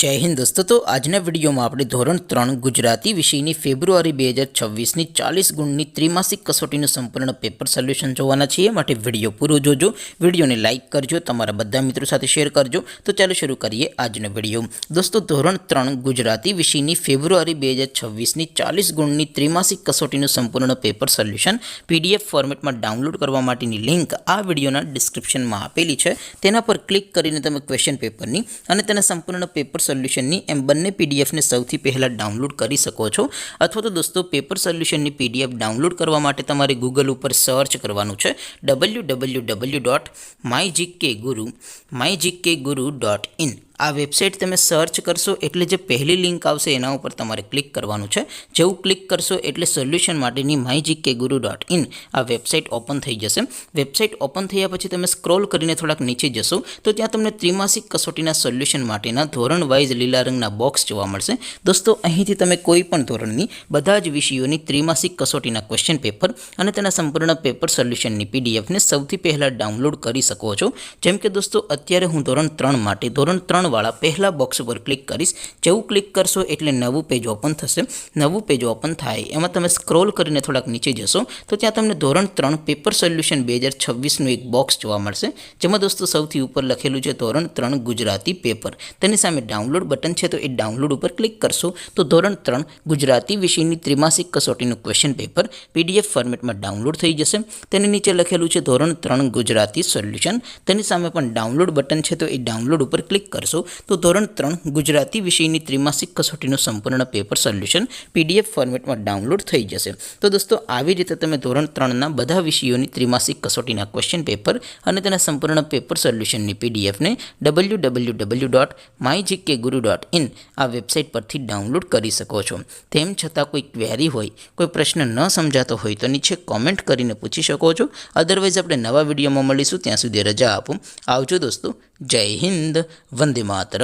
जय हिंद दोस्तों। तो आजना विडियो में આપણે ધોરણ 3 ગુજરાતી વિષયની ફેબ્રુઆરી 2026ની 40 ગુણની ત્રિમાસિક કસોટીનું સંપૂર્ણ પેપર સોલ્યુશન જોવાના છીએ। માટે વિડિયો પૂરો જોજો, વિડિયોને લાઈક કરજો, તમારા બધા મિત્રો સાથે શેર કરજો। તો ચાલો શરૂ કરીએ આજનો વિડિયો। દોસ્તો ધોરણ 3 ગુજરાતી વિષયની ફેબ્રુઆરી 2026ની 40 ગુણની ત્રિમાસિક કસોટીનું સંપૂર્ણ પેપર સોલ્યુશન PDF ફોર્મેટમાં ડાઉનલોડ કરવા માટેની લિંક આ વિડિયોના ડિસ્ક્રિપ્શનમાં આપેલી છે। તેના પર ક્લિક કરીને તમે ક્વેશ્ચન પેપરની અને તેના સંપૂર્ણ પેપર સોલ્યુશનની એમ બંને PDF ને સૌથી પહેલા ડાઉનલોડ કરી શકો છો। અથવા તો દોસ્તો પેપર સોલ્યુશનની PDF ડાઉનલોડ કરવા માટે તમારે ગૂગલ ઉપર સર્ચ કરવાનું છે www.mygkguru.in। આ વેબસાઇટ તમે સર્ચ કરશો એટલે જે પહેલી લિંક આવશે એના ઉપર તમારે ક્લિક કરવાનું છે। જેવું ક્લિક કરશો એટલે સોલ્યુશન માટેની mygkguru.in આ વેબસાઇટ ઓપન થઈ જશે। વેબસાઇટ ઓપન થયા પછી તમે સ્ક્રોલ કરીને થોડાક નીચે જશો તો ત્યાં તમને ત્રિમાસિક કસોટીના સોલ્યુશન માટેના ધોરણ વાઇઝ લીલા રંગના બોક્સ જોવા મળશે। દોસ્તો અહીંથી તમે કોઈ પણ ધોરણની બધા જ વિષયોની ત્રિમાસિક કસોટીના ક્વેશ્ચન પેપર અને તેના સંપૂર્ણ પેપર સોલ્યુશનની PDF ને સૌથી પહેલા ડાઉનલોડ કરી શકો છો। જેમ કે દોસ્તો અત્યારે હું ધોરણ 3 માટે ધોરણ 3 વાળા પહેલા બોક્સ પર ક્લિક કરીશ। જેવું ક્લિક કરશો એટલે નવું પેજ ઓપન થશે। નવું પેજ ઓપન થાય એમાં તમે સ્ક્રોલ કરીને થોડાક નીચે જશો તો ત્યાં તમને ધોરણ 3 પેપર સોલ્યુશન 2026નું એક બોક્સ જોવા મળશે। જેમાં દોસ્તો સૌથી ઉપર લખેલું છે ધોરણ 3 ગુજરાતી પેપર। તેની સામે ડાઉનલોડ બટન છે તો એ ડાઉનલોડ ઉપર ક્લિક કરશો તો ધોરણ 3 ગુજરાતી વિષયની ત્રિમાસિક કસોટીનું ક્વેશ્ચન પેપર PDF ફોર્મેટમાં ડાઉનલોડ થઈ જશે। તેની નીચે લખેલું છે ધોરણ 3 ગુજરાતી સોલ્યુશન। તેની સામે પણ ડાઉનલોડ બટન છે તો એ ડાઉનલોડ ઉપર ક્લિક કરશો તો ધોરણ 3 ગુજરાતી વિષયની ત્રિમાસિક કસોટીનું સંપૂર્ણ પેપર સોલ્યુશન PDF ફોર્મેટમાં ડાઉનલોડ થઈ જશે। તો દોસ્તો આવી રીતે તમે ધોરણ 3ના બધા વિષયોની ત્રિમાસિક કસોટીના ક્વેશ્ચન પેપર અને તેના સંપૂર્ણ પેપર સોલ્યુશનની PDF ને www.mygkguru.in આ વેબસાઇટ પરથી ડાઉનલોડ કરી શકો છો। તેમ છતાં કોઈ ક્વેરી હોય, કોઈ પ્રશ્ન ન સમજાતો હોય તો નીચે કોમેન્ટ કરીને પૂછી શકો છો। અધરવાઇઝ આપણે નવા વિડીયોમાં મળીશું, ત્યાં સુધી રજા આપો। આવજો દોસ્તો। જય હિન્દ, વંદે માતરમ।